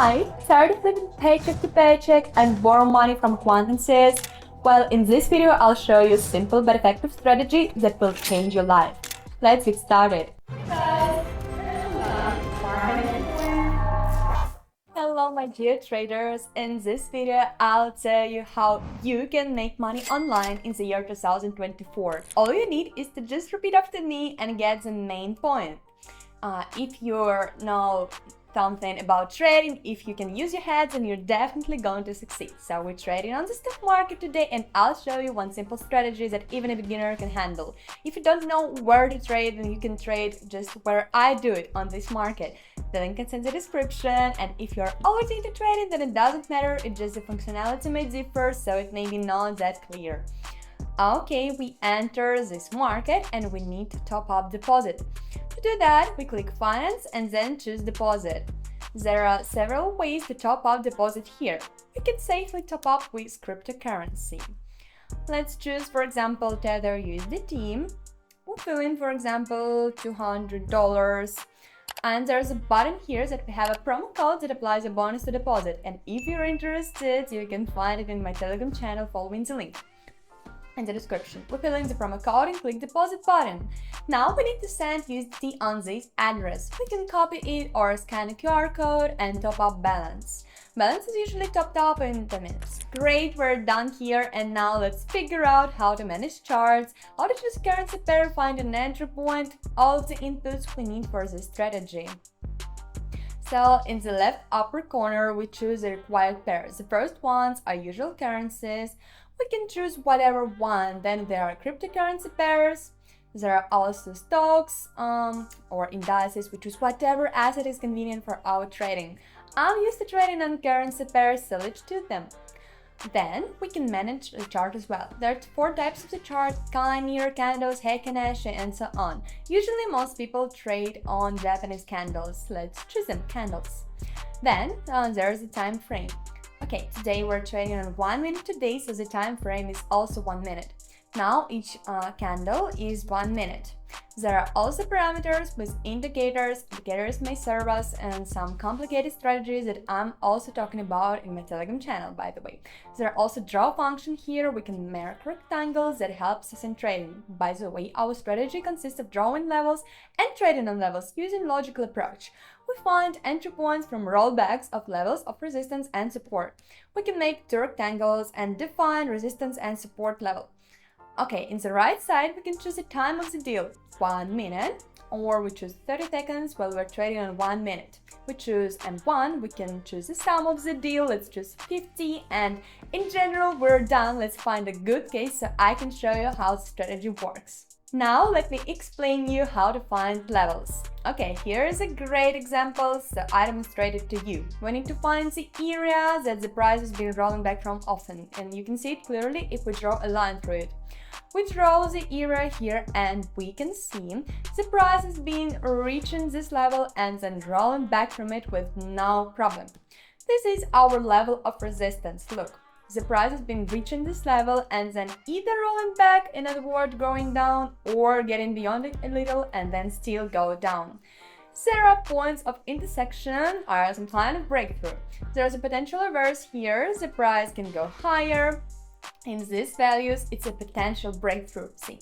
Hi, tired of living paycheck to paycheck and borrow money from acquaintances? Well, in this video, I'll show you a simple but effective strategy that will change your life. Let's get started. Hello, my dear traders. In this video, I'll tell you how you can make money online in the year 2024. All you need is to just repeat after me and get the main point. If you're know something about trading, if you can use your heads, then you're definitely going to succeed. So we're trading on the stock market today, and I'll show you one simple strategy that even a beginner can handle. If you don't know where to trade, then you can trade just where I do it on this market. The link is in the description, and if you're already into trading, then it doesn't matter, it's just the functionality may differ, so it may be not that clear. Okay, we enter this market and we need to top up deposit. To do that, we click finance and then choose deposit. There are several ways to top up deposit here. We can safely top up with cryptocurrency. Let's choose, for example, Tether USDT. We'll fill in, for example, $200. And there's a button here that we have a promo code that applies a bonus to deposit. And if you're interested, you can find it in my Telegram channel following the link in the description. We fill in the promo code and click deposit button. Now we need to send USDT on this address. We can copy it or scan a QR code and top up balance. Balance is usually topped up in 10 minutes. Great, we're done here, and now let's figure out how to manage charts, how to choose currency pair, find an entry point, all of the inputs we need for this strategy. So in the left upper corner, we choose the required pairs. The first ones are usual currencies. We can choose whatever one. Then there are cryptocurrency pairs. There are also stocks or indices. We choose whatever asset is convenient for our trading. I'm used to trading on currency pairs, so let's choose them. Then we can manage the chart as well. There are 4 types of the chart: linear candles, Heikin Ashi, and so on. Usually most people trade on Japanese candles. Let's choose them, candles. Then there's the time frame. Okay, today we're trading on 1 minute today, so the time frame is also 1 minute. Now each candle is 1 minute. There are also parameters with indicators. Indicators may serve us and some complicated strategies that I'm also talking about in my Telegram channel, by the way. There are also draw function here. We can mark rectangles that helps us in trading. By the way, our strategy consists of drawing levels and trading on levels using logical approach. We find entry points from rollbacks of levels of resistance and support. We can make 2 rectangles and define resistance and support level. Okay, in the right side, we can choose the time of the deal, 1 minute, or we choose 30 seconds while we're trading on 1 minute. We choose M1, we can choose the sum of the deal, let's choose 50, and in general, we're done. Let's find a good case so I can show you how the strategy works. Now, let me explain you how to find levels. Okay, here is a great example, so I demonstrate it to you. We need to find the area that the price has been rolling back from often, and you can see it clearly if we draw a line through it. We draw the area here and we can see the price has been reaching this level and then rolling back from it with no problem. This is our level of resistance. Look, the price has been reaching this level and then either rolling back, in other words going down, or getting beyond it a little and then still go down. There are points of intersection or some kind of breakthrough. There is a potential reverse here. The price can go higher. In these values, it's a potential breakthrough. See,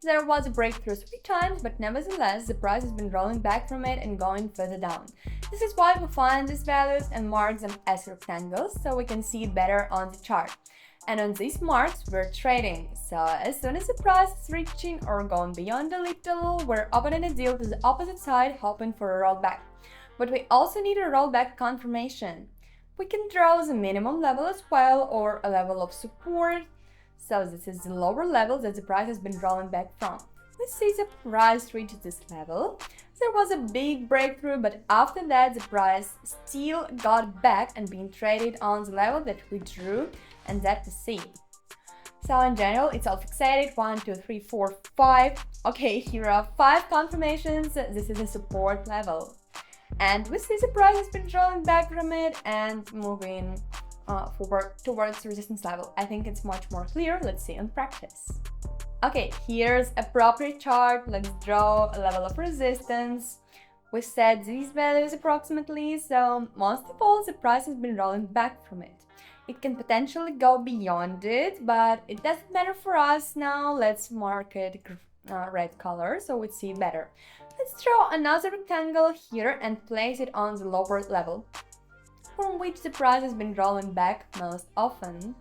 there was a breakthrough 3 times, but nevertheless, the price has been rolling back from it and going further down. This is why we find these values and mark them as rectangles, so we can see it better on the chart. And on these marks, we're trading. So as soon as the price is reaching or going beyond a little, we're opening a deal to the opposite side, hoping for a rollback. But we also need a rollback confirmation. We can draw the minimum level as well, or a level of support. So this is the lower level that the price has been rolling back from. We see the price reached this level. There was a big breakthrough, but after that the price still got back and being traded on the level that we drew and that we see. So in general, it's all fixated, 1, 2, 3, 4, 5. Okay, here are 5 confirmations. This is a support level. And we see the price has been rolling back from it and moving forward towards the resistance level. I think it's much more clear. Let's see in practice. Okay, here's a proper chart. Let's draw a level of resistance. We set these values approximately, so most of all the price has been rolling back from it. It can potentially go beyond it, but it doesn't matter for us now. Let's mark it red color so we see better. Let's draw another rectangle here and place it on the lower level, from which the price has been rolling back most often.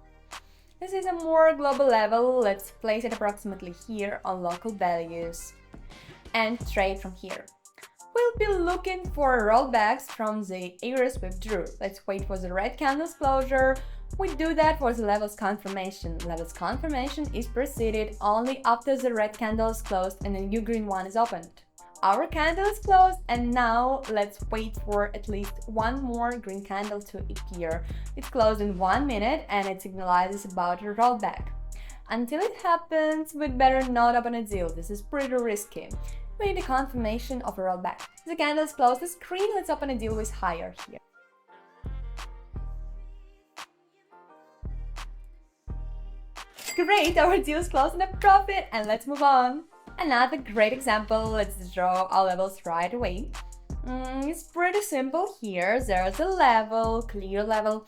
This is a more global level. Let's place it approximately here on local values and trade from here. We'll be looking for rollbacks from the areas we drew. Let's wait for the red candle's closure. We do that for the levels confirmation. Levels confirmation is preceded only after the red candle is closed and a new green one is opened. Our candle is closed, and now let's wait for at least one more green candle to appear. It's closed in 1 minute and it signalizes about a rollback. Until it happens, we'd better not open a deal. This is pretty risky. We need a confirmation of a rollback. The candle is closed, the screen, let's open a deal with higher here. Great, our deal is closed in a profit, and let's move on. Another great example, let's draw our levels right away. It's pretty simple here. There's a level, clear level.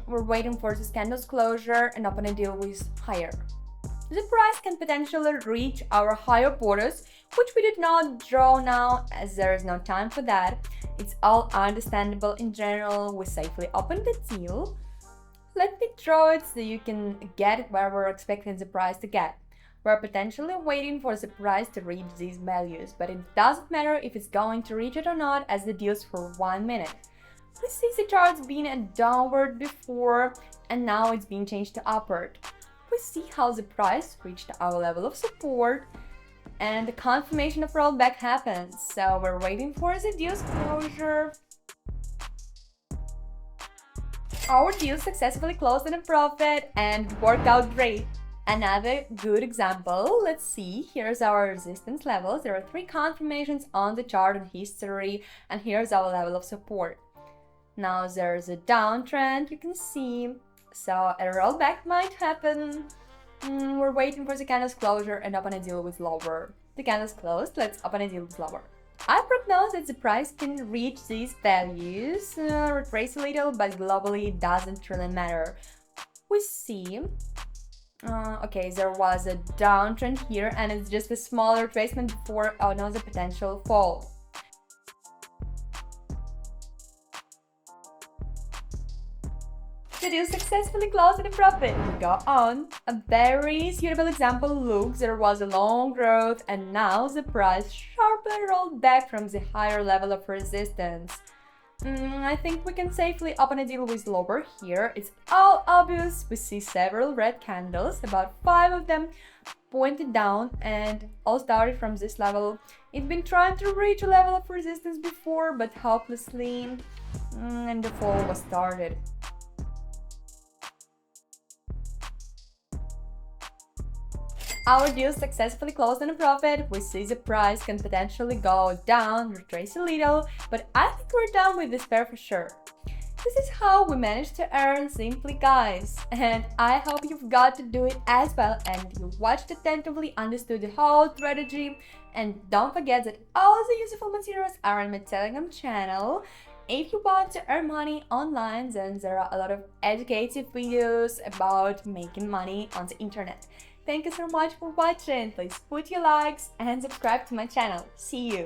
We're waiting for this candle's closure and open a deal with higher. The price can potentially reach our higher borders, which we did not draw now as there is no time for that. It's all understandable in general. We safely opened the deal. Let me draw it so you can get where we're expecting the price to get. We're potentially waiting for the price to reach these values, but it doesn't matter if it's going to reach it or not, as the deal's for 1 minute. We see the chart's been a downward before, and now it's being changed to upward. We see how the price reached our level of support, and the confirmation of rollback happens, so we're waiting for the deal's closure. Our deal successfully closed in a profit and worked out great. Another good example, let's see, here's our resistance levels. There are 3 confirmations on the chart in history, and here's our level of support. Now there's a downtrend, you can see, so a rollback might happen. We're waiting for the candle's closure and open a deal with lower. The candle's closed, let's open a deal with lower. I prognose that the price can reach these values, retrace a little, but globally it doesn't really matter. We see, okay, there was a downtrend here and it's just a small retracement before another potential fall. The deal successfully closed in a profit. We go on. A very suitable example looks, there was a long growth and now the price sharply rolled back from the higher level of resistance. I think we can safely open a deal with lower here. It's all obvious. We see several red candles, about 5 of them pointed down, and all started from this level. It's been trying to reach a level of resistance before, but hopelessly, and the fall was started. Our deal successfully closed in a profit. We see the price can potentially go down, retrace a little, but I think we're done with this pair for sure. This is how we managed to earn simply, guys, and I hope you've got to do it as well and you watched attentively, understood the whole strategy, and don't forget that all the useful materials are on my Telegram channel. If you want to earn money online, then there are a lot of educative videos about making money on the internet. Thank you so much for watching. Please put your likes and subscribe to my channel. See you!